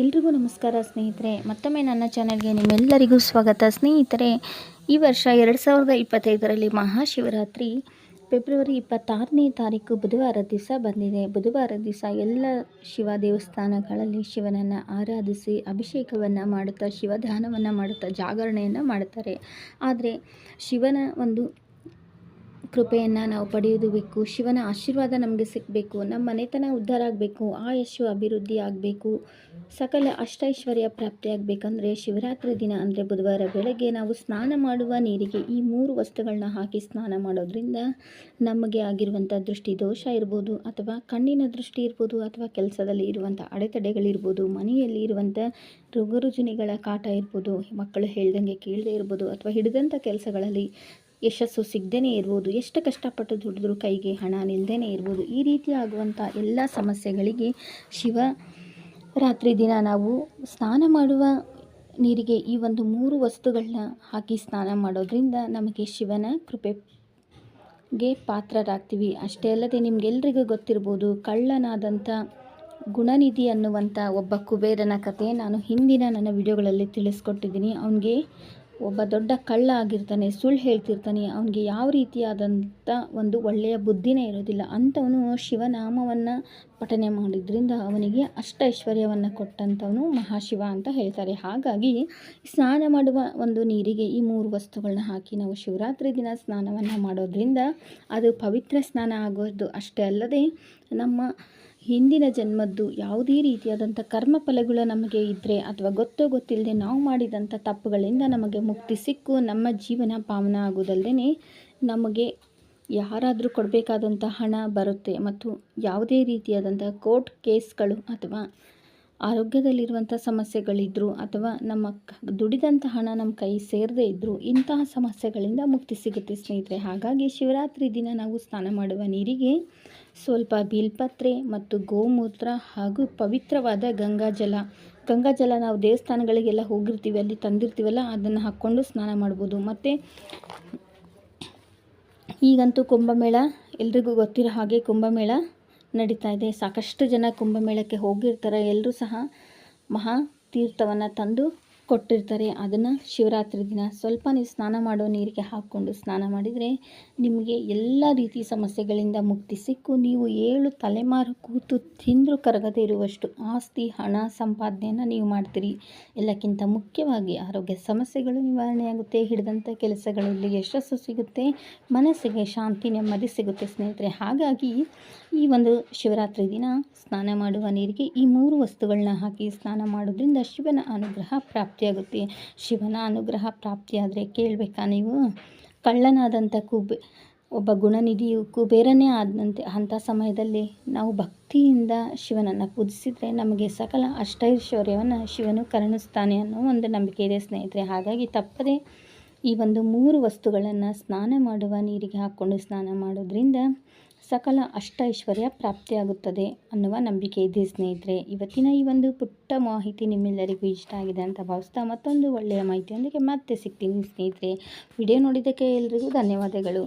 ಎಲ್ರಿಗೂ ನಮಸ್ಕಾರ ಸ್ನೇಹಿತರೆ, ಮತ್ತೊಮ್ಮೆ ನನ್ನ ಚಾನೆಲ್ಗೆ ನಿಮ್ಮೆಲ್ಲರಿಗೂ ಸ್ವಾಗತ. ಸ್ನೇಹಿತರೆ, ಈ ವರ್ಷ 2025ರಲ್ಲಿ ಮಹಾಶಿವರಾತ್ರಿ ಫೆಬ್ರವರಿ 26ನೇ ತಾರೀಕು ಬುಧವಾರ ದಿವಸ ಬಂದಿದೆ. ಬುಧವಾರ ದಿವಸ ಎಲ್ಲ ಶಿವ ದೇವಸ್ಥಾನಗಳಲ್ಲಿ ಶಿವನನ್ನು ಆರಾಧಿಸಿ ಅಭಿಷೇಕವನ್ನು ಮಾಡುತ್ತಾ, ಶಿವಧ್ಯಾನವನ್ನು ಮಾಡುತ್ತಾ ಜಾಗರಣೆಯನ್ನು ಮಾಡುತ್ತಾರೆ. ಆದರೆ ಶಿವನ ಒಂದು ಕೃಪೆಯನ್ನು ನಾವು ಪಡೆಯೋದು ಬೇಕು. ಶಿವನ ಆಶೀರ್ವಾದ ನಮಗೆ ಸಿಗಬೇಕು, ನಮ್ಮ ಮನೆತನ ಉದ್ಧಾರ ಆಗಬೇಕು, ಆಯಸ್ಸು ಅಭಿವೃದ್ಧಿ ಆಗಬೇಕು, ಸಕಲ ಅಷ್ಟೈಶ್ವರ್ಯ ಪ್ರಾಪ್ತಿಯಾಗಬೇಕಂದ್ರೆ ಶಿವರಾತ್ರಿ ದಿನ ಅಂದರೆ ಬುಧವಾರ ಬೆಳಗ್ಗೆ ನಾವು ಸ್ನಾನ ಮಾಡುವ ನೀರಿಗೆ ಈ 3 ವಸ್ತುಗಳನ್ನ ಹಾಕಿ ಸ್ನಾನ ಮಾಡೋದ್ರಿಂದ ನಮಗೆ ಆಗಿರುವಂಥ ದೃಷ್ಟಿ ದೋಷ ಇರ್ಬೋದು, ಅಥವಾ ಕಣ್ಣಿನ ದೃಷ್ಟಿ ಇರ್ಬೋದು, ಅಥವಾ ಕೆಲಸದಲ್ಲಿ ಇರುವಂಥ ಅಡೆತಡೆಗಳಿರ್ಬೋದು, ಮನೆಯಲ್ಲಿ ಇರುವಂಥ ರೋಗರುಜಿನಿಗಳ ಕಾಟ ಇರ್ಬೋದು, ಮಕ್ಕಳು ಹೇಳ್ದಂಗೆ ಕೇಳದೇ ಇರ್ಬೋದು, ಅಥವಾ ಹಿಡಿದಂಥ ಕೆಲಸಗಳಲ್ಲಿ ಯಶಸ್ಸು ಸಿಗದೇ ಇರ್ಬೋದು, ಎಷ್ಟು ಕಷ್ಟಪಟ್ಟು ದುಡಿದ್ರೂ ಕೈಗೆ ಹಣ ನಿಲ್ಲದೇ ಇರ್ಬೋದು. ಈ ರೀತಿ ಆಗುವಂಥ ಎಲ್ಲ ಸಮಸ್ಯೆಗಳಿಗೆ ಶಿವರಾತ್ರಿ ದಿನ ನಾವು ಸ್ನಾನ ಮಾಡುವ ನೀರಿಗೆ ಈ ಒಂದು 3 ವಸ್ತುಗಳನ್ನ ಹಾಕಿ ಸ್ನಾನ ಮಾಡೋದ್ರಿಂದ ನಮಗೆ ಶಿವನ ಕೃಪೆಗೆ ಪಾತ್ರರಾಗ್ತೀವಿ. ಅಷ್ಟೇ ಅಲ್ಲದೆ ನಿಮಗೆಲ್ರಿಗೂ ಗೊತ್ತಿರ್ಬೋದು, ಕಳ್ಳನಾದಂಥ ಗುಣನಿಧಿ ಅನ್ನುವಂಥ ಒಬ್ಬ ಕುಬೇರನ ಕಥೆ ನಾನು ಹಿಂದಿನ ನನ್ನ ವಿಡಿಯೋಗಳಲ್ಲಿ ತಿಳಿಸ್ಕೊಟ್ಟಿದ್ದೀನಿ. ಅವನಿಗೆ ಒಬ್ಬ ದೊಡ್ಡ ಕಳ್ಳ ಆಗಿರ್ತಾನೆ, ಸುಳ್ಳು ಹೇಳ್ತಿರ್ತಾನೆ, ಅವನಿಗೆ ಯಾವ ರೀತಿಯಾದಂಥ ಒಂದು ಒಳ್ಳೆಯ ಬುದ್ಧಿನೇ ಇರೋದಿಲ್ಲ. ಅಂಥವನು ಶಿವನಾಮವನ್ನು ಪಠನೆ ಮಾಡಿದ್ರಿಂದ ಅವನಿಗೆ ಅಷ್ಟ ಐಶ್ವರ್ಯವನ್ನು ಕೊಟ್ಟಂಥವನು ಮಹಾಶಿವ ಅಂತ ಹೇಳ್ತಾರೆ. ಹಾಗಾಗಿ ಸ್ನಾನ ಮಾಡುವ ಒಂದು ನೀರಿಗೆ ಈ 3 ವಸ್ತುಗಳನ್ನ ಹಾಕಿ ನಾವು ಶಿವರಾತ್ರಿ ದಿನ ಸ್ನಾನವನ್ನು ಮಾಡೋದ್ರಿಂದ ಅದು ಪವಿತ್ರ ಸ್ನಾನ ಆಗೋದು ಅಷ್ಟೇ ಅಲ್ಲದೆ ನಮ್ಮ ಹಿಂದಿನ ಜನ್ಮದ್ದು ಯಾವುದೇ ರೀತಿಯಾದಂಥ ಕರ್ಮಫಲಗಳು ನಮಗೆ ಇದ್ದರೆ, ಅಥವಾ ಗೊತ್ತೋ ಗೊತ್ತಿಲ್ಲದೆ ನಾವು ಮಾಡಿದಂಥ ತಪ್ಪುಗಳಿಂದ ನಮಗೆ ಮುಕ್ತಿ ಸಿಕ್ಕು ನಮ್ಮ ಜೀವನ ಪಾವನ ಆಗೋದಲ್ಲದೆ ನಮಗೆ ಯಾರಾದರೂ ಕೊಡಬೇಕಾದಂಥ ಹಣ ಬರುತ್ತೆ. ಮತ್ತು ಯಾವುದೇ ರೀತಿಯಾದಂಥ ಕೋರ್ಟ್ ಕೇಸ್ಗಳು ಅಥವಾ ಆರೋಗ್ಯದಲ್ಲಿರುವಂಥ ಸಮಸ್ಯೆಗಳಿದ್ದರೂ, ಅಥವಾ ನಮ್ಮ ದುಡಿದಂಥ ಹಣ ನಮ್ಮ ಕೈ ಸೇರದೇ ಇದ್ದರೂ ಇಂತಹ ಸಮಸ್ಯೆಗಳಿಂದ ಮುಕ್ತಿ ಸಿಗುತ್ತೆ ಸ್ನೇಹಿತರೆ. ಹಾಗಾಗಿ ಶಿವರಾತ್ರಿ ದಿನ ನಾವು ಸ್ನಾನ ಮಾಡುವ ನೀರಿಗೆ ಸ್ವಲ್ಪ ಬಿಲ್ಪತ್ರೆ ಮತ್ತು ಗೋಮೂತ್ರ ಹಾಗೂ ಪವಿತ್ರವಾದ ಗಂಗಾಜಲ ನಾವು ದೇವಸ್ಥಾನಗಳಿಗೆಲ್ಲ ಹೋಗಿರ್ತೀವಿ, ಅಲ್ಲಿ ತಂದಿರ್ತೀವಲ್ಲ, ಅದನ್ನು ಹಾಕ್ಕೊಂಡು ಸ್ನಾನ ಮಾಡ್ಬೋದು. ಮತ್ತು ಈಗಂತೂ ಕುಂಭಮೇಳ ಎಲ್ರಿಗೂ ಗೊತ್ತಿರೋ ಹಾಗೆ ಕುಂಭಮೇಳ ನಡೀತಾ ಇದೆ. ಸಾಕಷ್ಟು ಜನ ಕುಂಭಮೇಳಕ್ಕೆ ಹೋಗಿರ್ತಾರೆ. ಎಲ್ಲರೂ ಸಹ ಮಹಾ ತೀರ್ಥವನ್ನು ತಂದು ಕೊಟ್ಟಿರ್ತಾರೆ. ಅದನ್ನು ಶಿವರಾತ್ರಿ ದಿನ ಸ್ವಲ್ಪ ನೀವು ಸ್ನಾನ ಮಾಡೋ ನೀರಿಗೆ ಹಾಕ್ಕೊಂಡು ಸ್ನಾನ ಮಾಡಿದರೆ ನಿಮಗೆ ಎಲ್ಲ ರೀತಿ ಸಮಸ್ಯೆಗಳಿಂದ ಮುಕ್ತಿ ಸಿಕ್ಕು ನೀವು 7 ತಲೆಮಾರು ಕೂತು ತಿಂದರೂ ಕರಗದೇ ಇರುವಷ್ಟು ಆಸ್ತಿ ಹಣ ಸಂಪಾದನೆಯನ್ನು ನೀವು ಮಾಡ್ತೀರಿ. ಎಲ್ಲಕ್ಕಿಂತ ಮುಖ್ಯವಾಗಿ ಆರೋಗ್ಯ ಸಮಸ್ಯೆಗಳು ನಿವಾರಣೆಯಾಗುತ್ತೆ, ಹಿಡಿದಂಥ ಕೆಲಸಗಳಲ್ಲಿ ಯಶಸ್ಸು ಸಿಗುತ್ತೆ, ಮನಸ್ಸಿಗೆ ಶಾಂತಿ ನೆಮ್ಮದಿ ಸಿಗುತ್ತೆ ಸ್ನೇಹಿತರೆ. ಹಾಗಾಗಿ ಈ ಒಂದು ಶಿವರಾತ್ರಿ ದಿನ ಸ್ನಾನ ಮಾಡುವ ನೀರಿಗೆ ಈ 3 ವಸ್ತುಗಳನ್ನ ಹಾಕಿ ಸ್ನಾನ ಮಾಡೋದ್ರಿಂದ ಶಿವನ ಅನುಗ್ರಹ ಪ್ರಾಪ್ತಿಯಾಗುತ್ತೆ. ಶಿವನ ಅನುಗ್ರಹ ಪ್ರಾಪ್ತಿಯಾದರೆ ಕೇಳಬೇಕಾ ನೀವು? ಕಳ್ಳನಾದಂಥ ಒಬ್ಬ ಗುಣನಿಧಿಯು ಕುಬೇರನೇ ಆದಂತೆ ಅಂಥ ಸಮಯದಲ್ಲಿ ನಾವು ಭಕ್ತಿಯಿಂದ ಶಿವನನ್ನು ಪೂಜಿಸಿದರೆ ನಮಗೆ ಸಕಲ ಅಷ್ಟೈಶ್ವರ್ಯವನ್ನು ಶಿವನು ಕರುಣಿಸ್ತಾನೆ ಅನ್ನೋ ಒಂದು ನಂಬಿಕೆ ಇದೆ ಸ್ನೇಹಿತರೆ. ಹಾಗಾಗಿ ತಪ್ಪದೆ ಈ ಒಂದು 3 ವಸ್ತುಗಳನ್ನು ಸ್ನಾನ ಮಾಡುವ ನೀರಿಗೆ ಹಾಕ್ಕೊಂಡು ಸ್ನಾನ ಮಾಡೋದ್ರಿಂದ ಸಕಲ ಅಷ್ಟೈಶ್ವರ್ಯ ಪ್ರಾಪ್ತಿಯಾಗುತ್ತದೆ ಅನ್ನುವ ನಂಬಿಕೆ ಇದೆ ಸ್ನೇಹಿತರೆ. ಇವತ್ತಿನ ಈ ಒಂದು ಪುಟ್ಟ ಮಾಹಿತಿ ನಿಮ್ಮೆಲ್ಲರಿಗೂ ಇಷ್ಟ ಆಗಿದೆ ಅಂತ ಭಾವಿಸ್ತಾ ಮತ್ತೊಂದು ಒಳ್ಳೆಯ ಮಾಹಿತಿಯೊಂದಿಗೆ ಮತ್ತೆ ಸಿಗ್ತೀನಿ ಸ್ನೇಹಿತರೆ. ವಿಡಿಯೋ ನೋಡಿದ್ದಕ್ಕೆ ಎಲ್ರಿಗೂ ಧನ್ಯವಾದಗಳು.